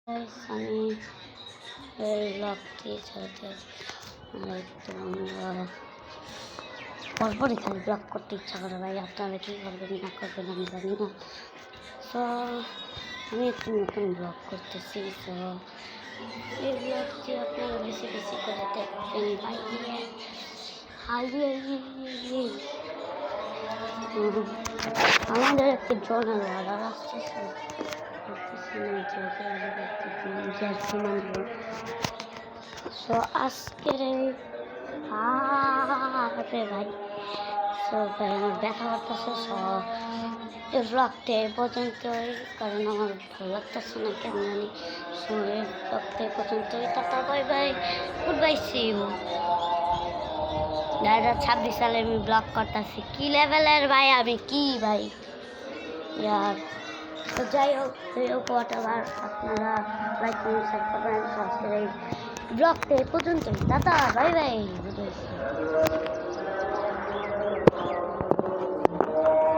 আমি এই ব্লগটি চালাতে তো আমরা পরপরই খালি ব্লগ করতে ইচ্ছা করে ভাই। আপনারা কী করবেন না করবেন আমি জানি না। সো আমি একটু নতুন ব্লগ করতেছি। সো এই ব্লগটি আপনারা বেশি বেশি করে দেখবেন ভাই। আমাদের একটি ড্রোনের অর্ডার আসছে। সো আজকের ভাই ভাই আমার ব্যথা করতেছে। এই ব্লগটা এ পর্যন্তই, কারণ আমার ভালো লাগতেছে না কেন জানি। সো এই ব্লগটা এ পর্যন্তই। Tata bye bye, good bye, see you. 2026 সালে আমি ব্লগ করতেছি। কি লেভেলের ভাই আমি, কি ভাই ইয়ার। তো যাই হোক হোয়াট এভার, আপনারা লাইক কমেন্ট সাবস্ক্রাইব করেন। আজকের এই ব্লগটা এ পর্যন্তই। Tata bye bye, good by.